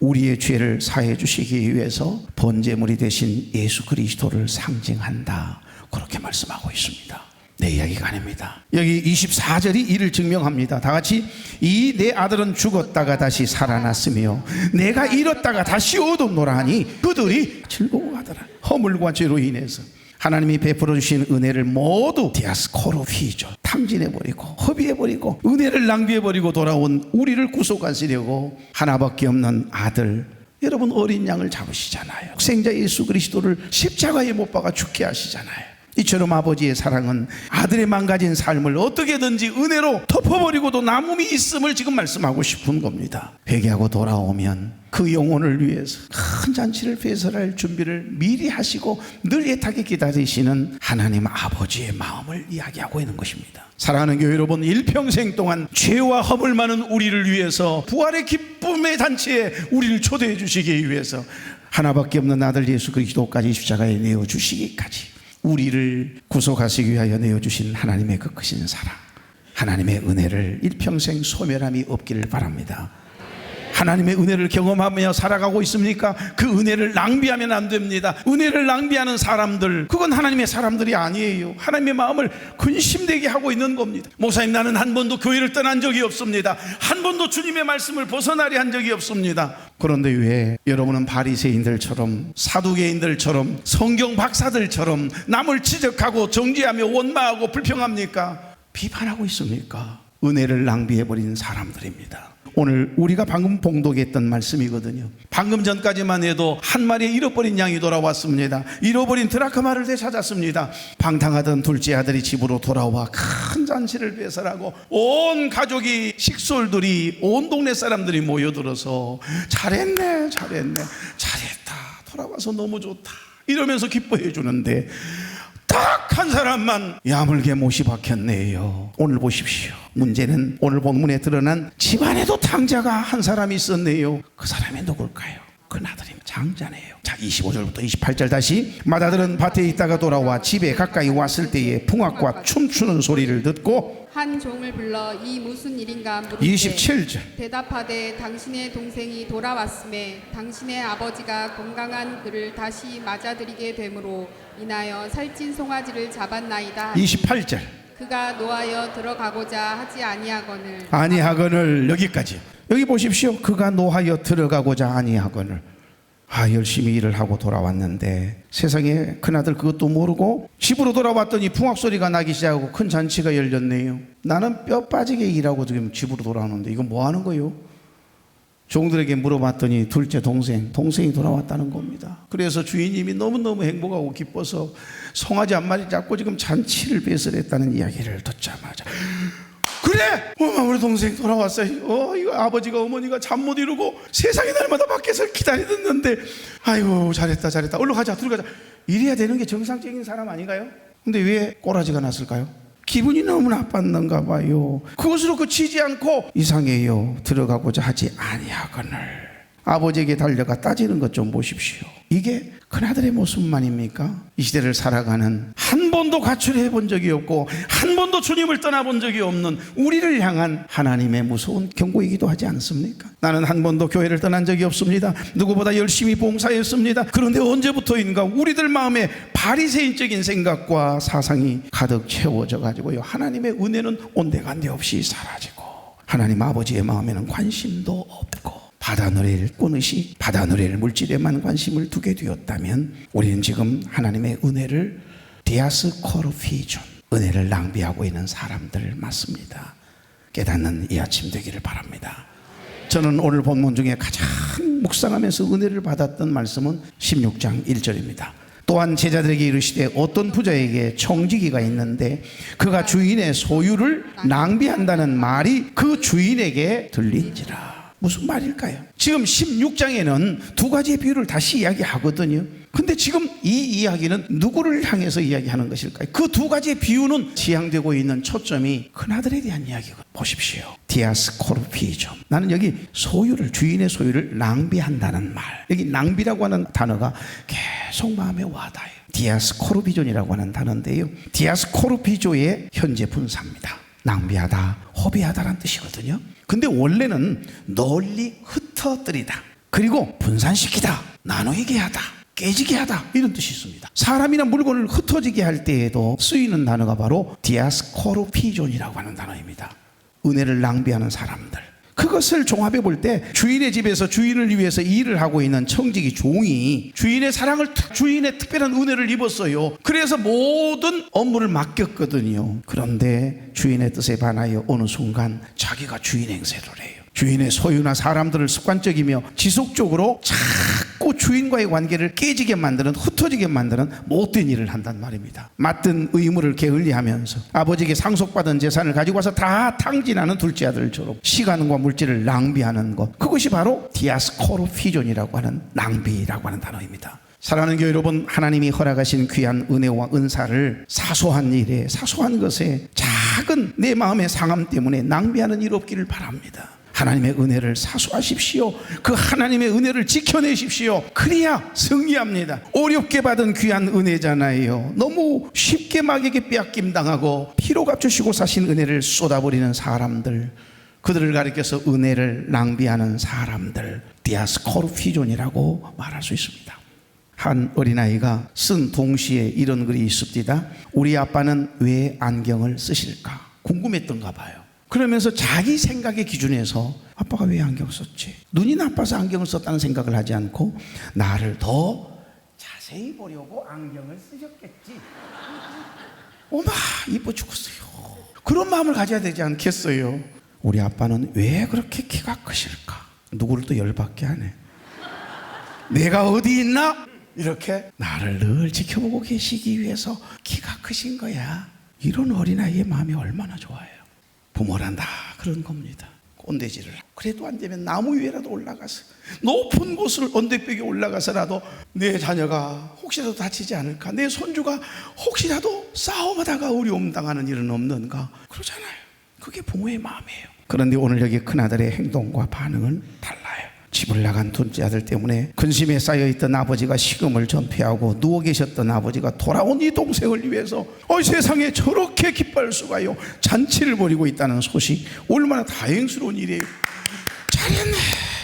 우리의 죄를 사해 주시기 위해서 번제물이 되신 예수 그리스도를 상징한다, 그렇게 말씀하고 있습니다. 내 이야기가 아닙니다. 여기 24절이 이를 증명합니다. 다 같이 이 내 아들은 죽었다가 다시 살아났으며 내가 잃었다가 다시 얻었노라 하니 그들이 즐거워하더라. 허물과 죄로 인해서 하나님이 베풀어 주신 은혜를 모두 디아스코르피죠. 탕진해버리고 허비해버리고 은혜를 낭비해버리고 돌아온 우리를 구속하시려고 하나밖에 없는 아들, 여러분 어린 양을 잡으시잖아요. 생자 예수 그리스도를 십자가에 못 박아 죽게 하시잖아요. 이처럼 아버지의 사랑은 아들의 망가진 삶을 어떻게든지 은혜로 덮어버리고도 남음이 있음을 지금 말씀하고 싶은 겁니다. 회개하고 돌아오면 그 영혼을 위해서 큰 잔치를 배설할 준비를 미리 하시고 늘 애타게 기다리시는 하나님 아버지의 마음을 이야기하고 있는 것입니다. 사랑하는 교회 여러분, 일평생 동안 죄와 허물 많은 우리를 위해서 부활의 기쁨의 잔치에 우리를 초대해 주시기 위해서 하나밖에 없는 아들 예수 그리스도까지 십자가에 내어주시기까지 우리를 구속하시기 위하여 내어주신 하나님의 그 크신 사랑, 하나님의 은혜를 일평생 소멸함이 없기를 바랍니다. 하나님의 은혜를 경험하며 살아가고 있습니까? 그 은혜를 낭비하면 안 됩니다. 은혜를 낭비하는 사람들, 그건 하나님의 사람들이 아니에요. 하나님의 마음을 근심되게 하고 있는 겁니다. 목사님, 나는 한 번도 교회를 떠난 적이 없습니다. 한 번도 주님의 말씀을 벗어나려 한 적이 없습니다. 그런데 왜 여러분은 바리새인들처럼, 사두개인들처럼, 성경 박사들처럼 남을 지적하고 정죄하며 원망하고 불평합니까? 비판하고 있습니까? 은혜를 낭비해버린 사람들입니다. 오늘 우리가 방금 봉독했던 말씀이거든요. 방금 전까지만 해도 한 마리의 잃어버린 양이 돌아왔습니다. 잃어버린 드라크마를 되찾았습니다. 방탕하던 둘째 아들이 집으로 돌아와 큰 잔치를 배설하고 온 가족이, 식솔들이, 온 동네 사람들이 모여들어서 잘했네, 잘했다, 돌아와서 너무 좋다 이러면서 기뻐해 주는데 딱 한 사람만 야물게 못이 박혔네요. 오늘 보십시오. 문제는 오늘 본문에 드러난 집안에도 탕자가 한 사람이 있었네요. 그 사람이 누굴까요? 그 아들이 장자네요. 자, 25절부터 28절 다시. 맏아들은 밭에 있다가 돌아와 집에 가까이 왔을 때에 풍악과 춤추는 소리를 듣고 한 종을 불러 이 무슨 일인가 물으되 27절 대답하되 당신의 동생이 돌아왔음에 당신의 아버지가 건강한 그를 다시 맞아들이게 되므로 인하여 살찐 송아지를 잡았나이다. 28절 그가 노하여 들어가고자 하지 아니하거늘. 아니하거늘. 여기까지. 여기 보십시오. 그가 노하여 들어가고자 아니하거늘. 열심히 일을 하고 돌아왔는데 세상에 큰아들 그것도 모르고 집으로 돌아왔더니 풍악 소리가 나기 시작하고 큰 잔치가 열렸네요. 나는 뼈 빠지게 일하고 지금 집으로 돌아오는데 이거 뭐 하는 거예요? 종들에게 물어봤더니 둘째 동생이 돌아왔다는 겁니다. 그래서 주인님이 너무너무 행복하고 기뻐서 송아지 한 마리 잡고 지금 잔치를 배설했다는 이야기를 듣자마자 그래! 우리 동생 돌아왔어요. 이거 아버지가 어머니가 잠 못 이루고 세상에 날마다 밖에서 기다리는데 아이고 잘했다 얼른 가자 들어가자 이래야 되는 게 정상적인 사람 아닌가요? 근데 왜 꼬라지가 났을까요? 기분이 너무 나빴는가 봐요. 그것으로 그치지 않고 이상해요. 들어가고자 하지 아니하거늘. 아버지에게 달려가 따지는 것 좀 보십시오. 이게 큰아들의 모습만입니까? 이 시대를 살아가는 한 번도 가출해 본 적이 없고 한 번도 주님을 떠나본 적이 없는 우리를 향한 하나님의 무서운 경고이기도 하지 않습니까? 나는 한 번도 교회를 떠난 적이 없습니다. 누구보다 열심히 봉사했습니다. 그런데 언제부터인가 우리들 마음에 바리새인적인 생각과 사상이 가득 채워져 가지고요, 하나님의 은혜는 온데간데 없이 사라지고 하나님 아버지의 마음에는 관심도 없고 바다노래를 꾸느시 바다노래를 물질에만 관심을 두게 되었다면 우리는 지금 하나님의 은혜를 디아스코르피존, 은혜를 낭비하고 있는 사람들 맞습니다. 깨닫는 이 아침 되기를 바랍니다. 저는 오늘 본문 중에 가장 묵상하면서 은혜를 받았던 말씀은 16장 1절입니다. 또한 제자들에게 이르시되 어떤 부자에게 청지기가 있는데 그가 주인의 소유를 낭비한다는 말이 그 주인에게 들린지라. 무슨 말일까요? 지금 16장에는 두 가지의 비유를 다시 이야기하거든요. 근데 지금 이 이야기는 누구를 향해서 이야기하는 것일까요? 그 두 가지의 비유는 지향되고 있는 초점이 큰아들에 대한 이야기거든요. 보십시오. 디아스코르피존. 나는 여기 소유를, 주인의 소유를 낭비한다는 말, 여기 낭비라고 하는 단어가 계속 마음에 와닿아요. 디아스코르피존이라고 하는 단어인데요, 디아스코르피조의 현재 분사입니다. 낭비하다, 허비하다라는 뜻이거든요. 근데 원래는 널리 흩어뜨리다, 그리고 분산시키다, 나누게 하다, 깨지게 하다, 이런 뜻이 있습니다. 사람이나 물건을 흩어지게 할 때에도 쓰이는 단어가 바로 디아스코르피존이라고 하는 단어입니다. 은혜를 낭비하는 사람들. 그것을 종합해 볼 때 주인의 집에서 주인을 위해서 일을 하고 있는 청지기 종이 주인의 사랑을, 주인의 특별한 은혜를 입었어요. 그래서 모든 업무를 맡겼거든요. 그런데 주인의 뜻에 반하여 어느 순간 자기가 주인 행세를 해요. 주인의 소유나 사람들을 습관적이며 지속적으로 자꾸 주인과의 관계를 깨지게 만드는, 흩어지게 만드는 못된 일을 한단 말입니다. 맡은 의무를 게을리하면서 아버지에게 상속받은 재산을 가지고 와서 다 탕진하는 둘째 아들처럼 시간과 물질을 낭비하는 것, 그것이 바로 디아스코르피존이라고 하는 낭비라고 하는 단어입니다. 사랑하는 교회 여러분, 하나님이 허락하신 귀한 은혜와 은사를 사소한 일에, 사소한 것에, 작은 내 마음의 상함 때문에 낭비하는 일 없기를 바랍니다. 하나님의 은혜를 사수하십시오. 그 하나님의 은혜를 지켜내십시오. 그래야 승리합니다. 어렵게 받은 귀한 은혜잖아요. 너무 쉽게 마귀에게 빼앗김 당하고 피로 값주시고 사신 은혜를 쏟아버리는 사람들, 그들을 가리켜서 은혜를 낭비하는 사람들, 디아스코르피존이라고 말할 수 있습니다. 한 어린아이가 쓴 동시에 이런 글이 있습니다. 우리 아빠는 왜 안경을 쓰실까? 궁금했던가 봐요. 그러면서 자기 생각의 기준에서 아빠가 왜 안경 썼지? 눈이 나빠서 안경을 썼다는 생각을 하지 않고 나를 더 자세히 보려고 안경을 쓰셨겠지. 어마, 이뻐 죽었어요. 그런 마음을 가져야 되지 않겠어요? 우리 아빠는 왜 그렇게 키가 크실까? 누구를 또 열받게 하네. 내가 어디 있나? 이렇게 나를 늘 지켜보고 계시기 위해서 키가 크신 거야. 이런 어린아이의 마음이 얼마나 좋아요. 부모란 다 그런 겁니다. 꼰대질을 그래도 안 되면 나무 위에라도 올라가서, 높은 곳을 언덕벽에 올라가서라도 내 자녀가 혹시라도 다치지 않을까, 내 손주가 혹시라도 싸움하다가 어려움 당하는 일은 없는가, 그러잖아요. 그게 부모의 마음이에요. 그런데 오늘 여기 큰아들의 행동과 반응은 달라요. 집을 나간 둘째 아들 때문에 근심에 쌓여있던 아버지가 식음을 전폐하고 누워 계셨던 아버지가 돌아온 이 동생을 위해서 세상에 저렇게 기뻐할 수가요, 잔치를 벌이고 있다는 소식, 얼마나 다행스러운 일이에요. 잘했네,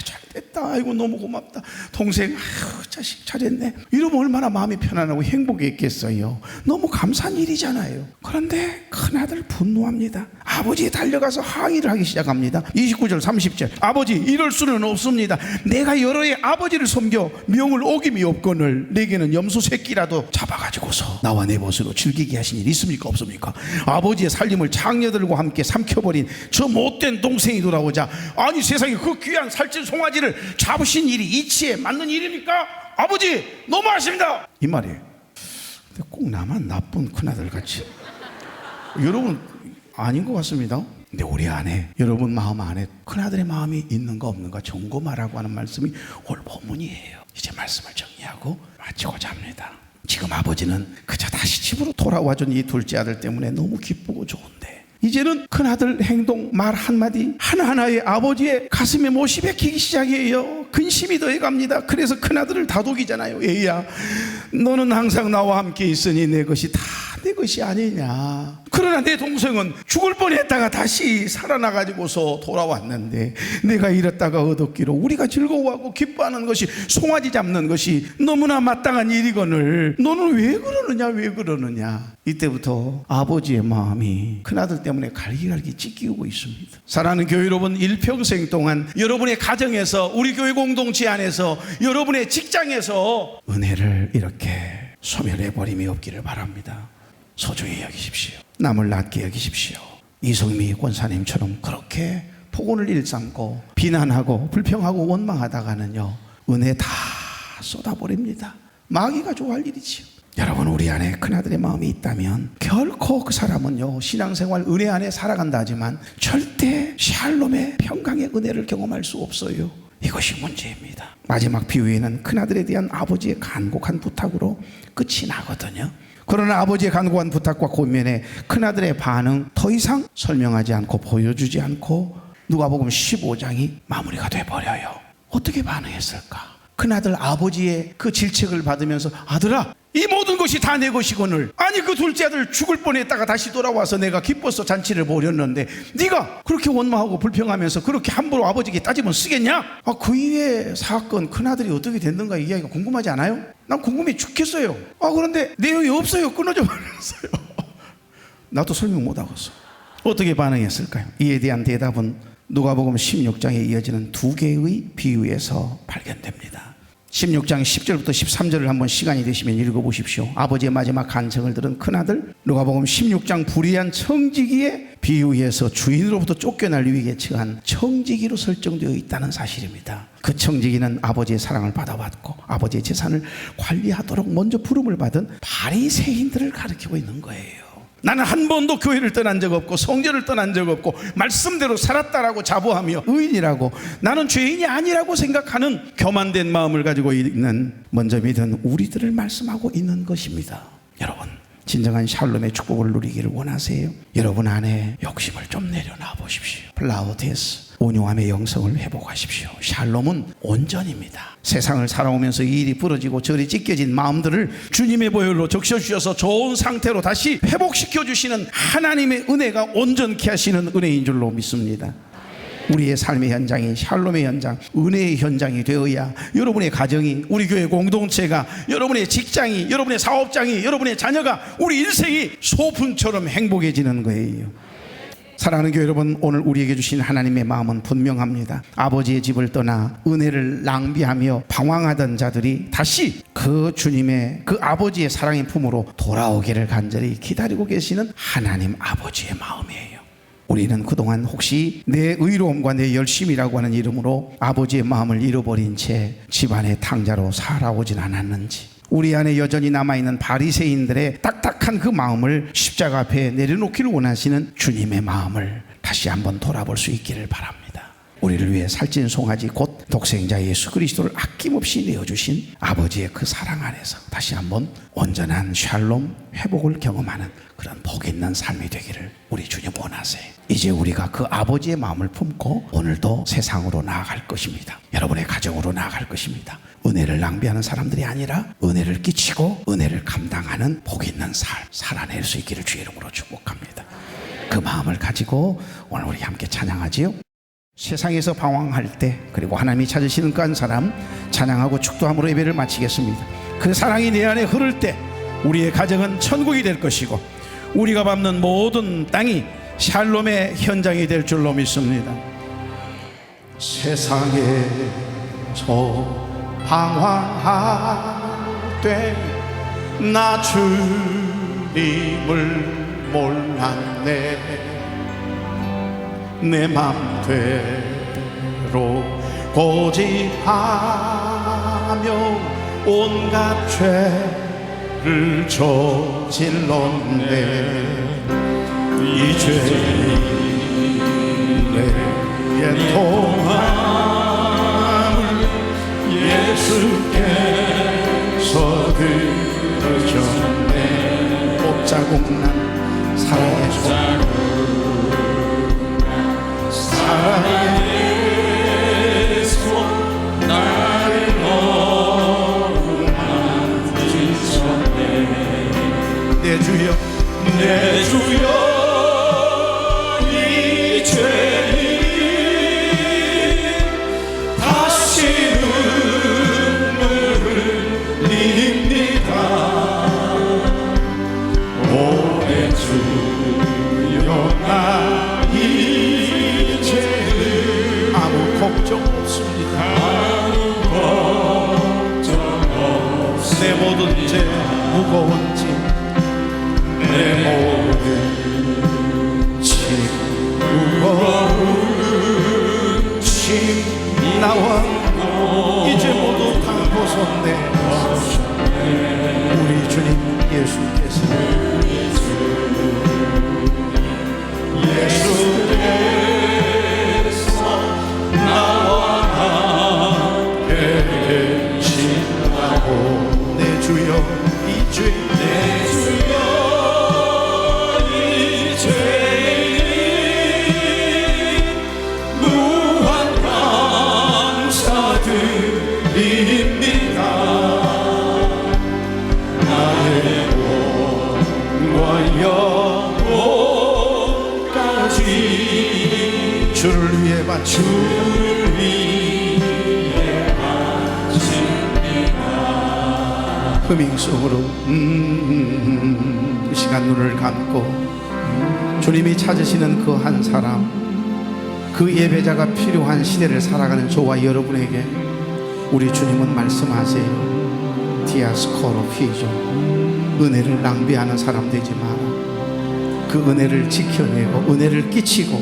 잘됐다, 아이고 너무 고맙다, 동생, 아유 자식 잘했네, 이러면 얼마나 마음이 편안하고 행복했겠어요. 너무 감사한 일이잖아요. 그런데 큰아들 분노합니다. 아버지에 달려가서 항의를 하기 시작합니다. 29절 30절 아버지, 이럴 수는 없습니다. 내가 여러 해 아버지를 섬겨 명을 어김이 없거늘 내게는 염소 새끼라도 잡아가지고서 나와 내 벗으로 즐기게 하신 일 있습니까 없습니까? 아버지의 살림을 장녀들과 함께 삼켜버린 저 못된 동생이 돌아오자, 아니 세상에 그 귀한 살찐 송아지를 잡으신 일이 이치에 맞는 일입니까? 아버지 너무하십니다, 이 말이에요. 근데 꼭 나만 나쁜 큰아들 같이, 여러분 아닌 것 같습니다. 근데 우리 안에, 여러분 마음 안에 큰아들의 마음이 있는가 없는가 점검하라고 하는 말씀이 오늘 본문이에요. 이제 말씀을 정리하고 마치고자 합니다. 지금 아버지는 그저 다시 집으로 돌아와준 이 둘째 아들 때문에 너무 기쁘고 좋은데, 이제는 큰아들 행동, 말 한마디 하나하나에 아버지의 가슴에 못이 박히기 시작해요. 근심이 더해갑니다. 그래서 큰아들을 다독이잖아요. 얘야, 너는 항상 나와 함께 있으니 내 것이 다 내 것이 아니냐. 그러나 내 동생은 죽을 뻔했다가 다시 살아나가지고서 돌아왔는데, 내가 잃었다가 얻었기로 우리가 즐거워하고 기뻐하는 것이, 송아지 잡는 것이 너무나 마땅한 일이거늘 너는 왜 그러느냐, 왜 그러느냐. 이때부터 아버지의 마음이 큰아들 때문에 갈기갈기 찢기고 있습니다. 사랑하는 교회 여러분, 일평생 동안 여러분의 가정에서, 우리 교회 공동체 안에서, 여러분의 직장에서 은혜를 이렇게 소멸해버림이 없기를 바랍니다. 소중히 여기십시오. 남을 낮게 여기십시오. 이성미 권사님처럼 그렇게 폭언을 일삼고 비난하고 불평하고 원망하다가는요, 은혜 다 쏟아버립니다. 마귀가 좋아할 일이지요. 여러분, 우리 안에 큰아들의 마음이 있다면 결코 그 사람은요, 신앙생활 은혜 안에 살아간다 하지만 절대 샬롬의 평강의 은혜를 경험할 수 없어요. 이것이 문제입니다. 마지막 비유에는 큰아들에 대한 아버지의 간곡한 부탁으로 끝이 나거든요. 그러나 아버지의 간곡한 부탁과 고면에 큰아들의 반응 더 이상 설명하지 않고 보여주지 않고 누가복음 15장이 마무리가 돼버려요. 어떻게 반응했을까? 큰아들 아버지의 그 질책을 받으면서, 아들아 이 모든 것이 다 내 것이거늘. 아니 그 둘째 아들 죽을 뻔했다가 다시 돌아와서 내가 기뻐서 잔치를 벌였는데 네가 그렇게 원망하고 불평하면서 그렇게 함부로 아버지께 따지면 쓰겠냐? 그 이외의 사건 큰아들이 어떻게 됐는가 이 이야기가 궁금하지 않아요? 난 궁금해 죽겠어요. 그런데 내용이 없어요. 끊어져 버렸어요. 나도 설명 못하겠어. 어떻게 반응했을까요? 이에 대한 대답은 누가복음 16장에 이어지는 두 개의 비유에서 발견됩니다. 16장 10절부터 13절을 한번 시간이 되시면 읽어보십시오. 아버지의 마지막 간청을 들은 큰아들, 누가복음 16장 불의한 청지기의 비유에서 주인으로부터 쫓겨날 위기에 처한 청지기로 설정되어 있다는 사실입니다. 그 청지기는 아버지의 사랑을 받아왔고 아버지의 재산을 관리하도록 먼저 부름을 받은 바리새인들을 가리키고 있는 거예요. 나는 한 번도 교회를 떠난 적 없고 성전을 떠난 적 없고 말씀대로 살았다라고 자부하며 의인이라고, 나는 죄인이 아니라고 생각하는 교만된 마음을 가지고 있는 먼저 믿은 우리들을 말씀하고 있는 것입니다. 여러분, 진정한 샬롬의 축복을 누리기를 원하세요? 여러분 안에 욕심을 좀 내려놔 보십시오. 플라우데스, 온유함의 영성을 회복하십시오. 샬롬은 온전입니다. 세상을 살아오면서 이 일이 부러지고 저리 찢겨진 마음들을 주님의 보혈로 적셔주셔서 좋은 상태로 다시 회복시켜 주시는 하나님의 은혜가 온전케 하시는 은혜인 줄로 믿습니다. 우리의 삶의 현장이 샬롬의 현장, 은혜의 현장이 되어야 여러분의 가정이, 우리 교회 공동체가, 여러분의 직장이, 여러분의 사업장이, 여러분의 자녀가, 우리 인생이 소풍처럼 행복해지는 거예요. 사랑하는 교회 여러분, 오늘 우리에게 주신 하나님의 마음은 분명합니다. 아버지의 집을 떠나 은혜를 낭비하며 방황하던 자들이 다시 그 주님의, 그 아버지의 사랑의 품으로 돌아오기를 간절히 기다리고 계시는 하나님 아버지의 마음이에요. 우리는 그동안 혹시 내 의로움과 내 열심이라고 하는 이름으로 아버지의 마음을 잃어버린 채 집안의 탕자로 살아오진 않았는지, 우리 안에 여전히 남아있는 바리새인들의 딱딱한 그 마음을 십자가 앞에 내려놓기를 원하시는 주님의 마음을 다시 한번 돌아볼 수 있기를 바랍니다. 우리를 위해 살찐 송아지 곧 독생자 예수 그리스도를 아낌없이 내어주신 아버지의 그 사랑 안에서 다시 한번 온전한 샬롬 회복을 경험하는 그런 복 있는 삶이 되기를 우리 주님 원하세요. 이제 우리가 그 아버지의 마음을 품고 오늘도 세상으로 나아갈 것입니다. 여러분의 가정으로 나아갈 것입니다. 은혜를 낭비하는 사람들이 아니라 은혜를 끼치고 은혜를 감당하는 복 있는 삶 살아낼 수 있기를 주의 이름으로 축복합니다. 그 마음을 가지고 오늘 우리 함께 찬양하지요. 세상에서 방황할 때, 그리고 하나님이 찾으시는 그 한 사람 찬양하고 축도함으로 예배를 마치겠습니다. 그 사랑이 내 안에 흐를 때 우리의 가정은 천국이 될 것이고 우리가 밟는 모든 땅이 샬롬의 현장이 될 줄로 믿습니다. 세상에서 방황할 때 나 주님을 몰랐네. 내 맘대로 고집하며 온갖 죄를 저질렀네. 이 죄의 통함을 예수께서 들으셨네. 옷자국난 사랑의 손 나를 너무 만지셨네. 내 주여, 내 주여, 이 죄인 다시 눈물을 흘립니다. 오래 주여, 나 걱정 없습니다. 아무 걱정 없습니다. 내 모든 죄 무거운 짐, 내 모든 짐 무거운 짐 나와 이제 모두 다 벗었네. 우리 주님 예수께서 내 주여 이 죄, 내 주여 이 죄인 무한 감사드립니다. 나 주를 위해 하십니다. 흐밍송으로 그 시간 눈을 감고 주님이 찾으시는 그 한 사람, 그 예배자가 필요한 시대를 살아가는 저와 여러분에게 우리 주님은 말씀하세요. 디아스코로 피조, 은혜를 낭비하는 사람 되지 마라. 그 은혜를 지켜내고 은혜를 끼치고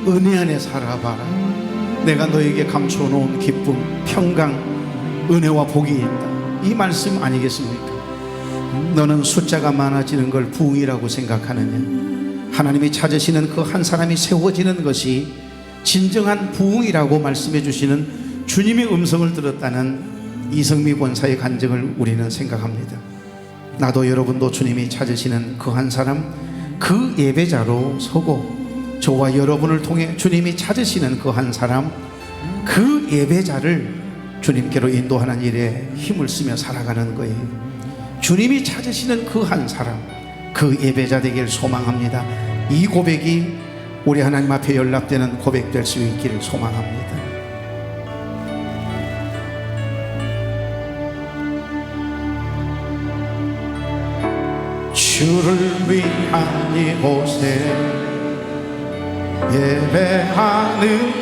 은혜 안에 살아봐라. 내가 너에게 감추어 놓은 기쁨, 평강, 은혜와 복이 있다. 이 말씀 아니겠습니까? 너는 숫자가 많아지는 걸 부흥이라고 생각하느냐? 하나님이 찾으시는 그 한 사람이 세워지는 것이 진정한 부흥이라고 말씀해 주시는 주님의 음성을 들었다는 이성미 권사의 간증을 우리는 생각합니다. 나도 여러분도 주님이 찾으시는 그 한 사람, 그 예배자로 서고 저와 여러분을 통해 주님이 찾으시는 그 한 사람, 그 예배자를 주님께로 인도하는 일에 힘을 쓰며 살아가는 거예요. 주님이 찾으시는 그 한 사람, 그 예배자 되길 소망합니다. 이 고백이 우리 하나님 앞에 연락되는 고백 될 수 있기를 소망합니다. 주를 위한 이곳에 예배하는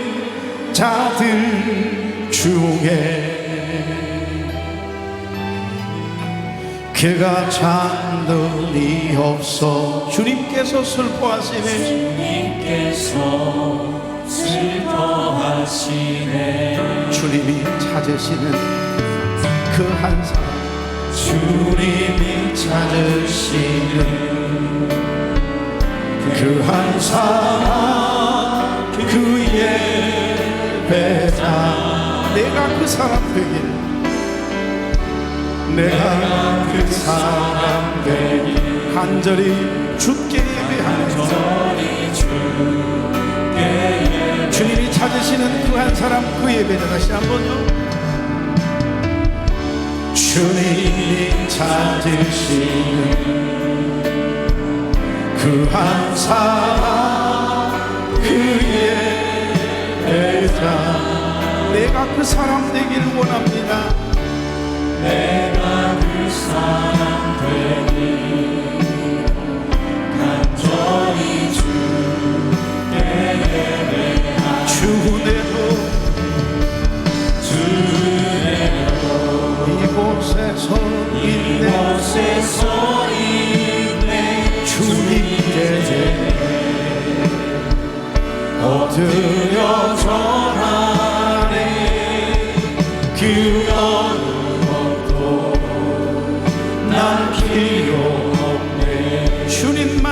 자들 중에 그가 잔돈이 없어 주님께서 슬퍼하시네. 주님께서 슬퍼하시네. 주님이 찾으시는 그 한 사람, 주님이 찾으시는 그 한 사람, 그 예배자. 내가 그 사람 되길, 내가 그 사람 되길, 간절히 주께 예배하는 주님이 찾으시는 그 한 사람, 그 예배자. 다시 한번 더. 주님이 찾으시는 그 한 사람, 그 예배자. 내가 그 사람 되기를 원합니다. 내가 그 사람 되길 간절히 주께 예배하리. 주내로 이곳에서 있네. 주님께 엎드려 절하네. 그 어느 것도 난 필요 없네. 주님만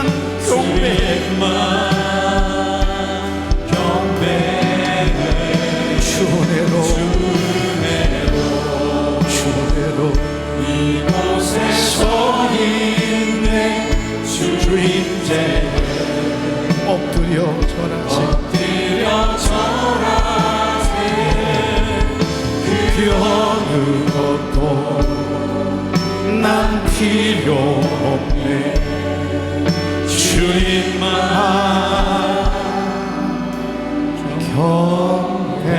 경배해. 주내로 이곳에서 있네. 주님께 엎드려 절하세. 그 어느 것도 난 필요 없네. 주님만 경배해.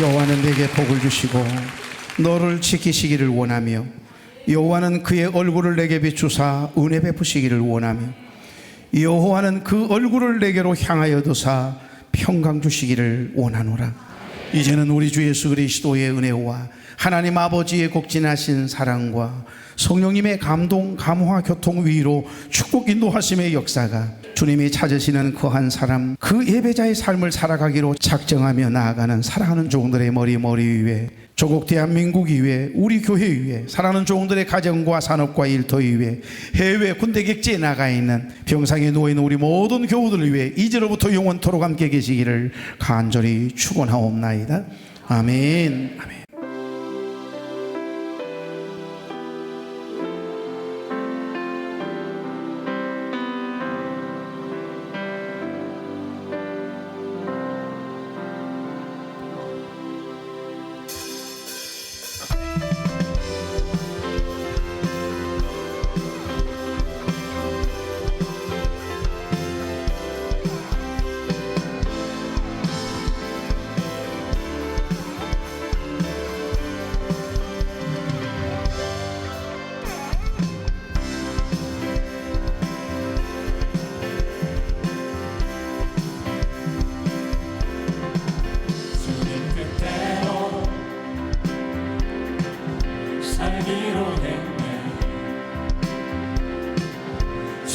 여호와는 내게 복을 주시고 너를 지키시기를 원하며 여호와는 그의 얼굴을 내게 비추사 은혜 베푸시기를 원하며 여호와는 그 얼굴을 내게로 향하여 두사 평강 주시기를 원하노라. 이제는 우리 주 예수 그리스도의 은혜와 하나님 아버지의 극진하신 사랑과 성령님의 감동, 감화, 교통, 위로, 축복, 인도하심의 역사가 주님이 찾으시는 그 한 사람, 그 예배자의 삶을 살아가기로 작정하며 나아가는 사랑하는 종들의 머리 위에, 조국 대한민국 위에, 우리 교회 위에, 사랑하는 종들의 가정과 산업과 일터 위에, 해외 군대 객지에 나가 있는 병상에 누워있는 우리 모든 교우들 위해 이제로부터 영원토록 함께 계시기를 간절히 축원하옵나이다. 아멘. 아멘.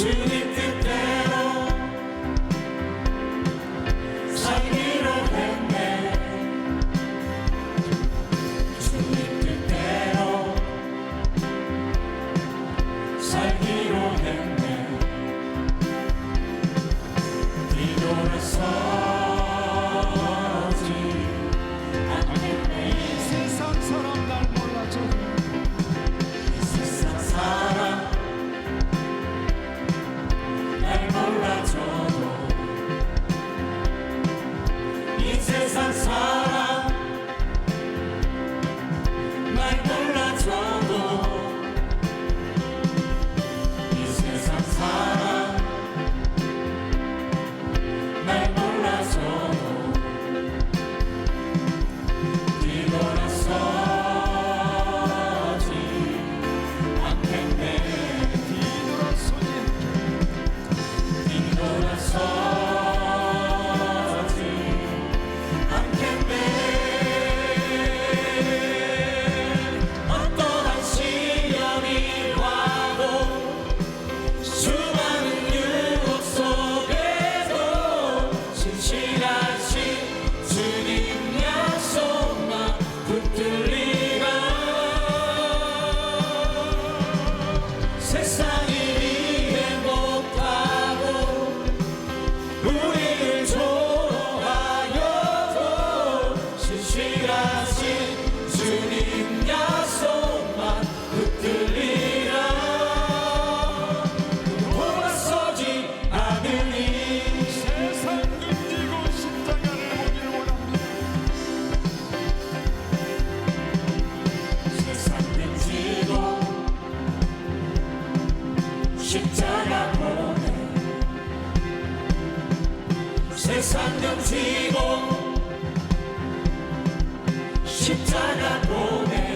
주님 뜻대로 살기로 했네. 주님 뜻대로 살기로 했네. 뒤돌아서지 않겠네. 세상 사람 날 몰라줘. 세상 사람 날 몰라줘도 이 세상 사람 날 몰라줘도 이 세상 사람 날 몰라줘도 뒤돌아서지 않겠네. 뒤돌아서지 않겠네. 어떠한 시련이 와도 수많은 유혹 속에도 신실하신 주님 약속만 붙들리라. 세상이 이해 못하고 우리를 조롱하여도 신실하신 주님 약속만 붙들리라. 돌아서지 않으니 세상 등지고 십자가를 보기를 원합니다. 세상 등지고 십자가 보내. 세상 등지고 십자가 보내.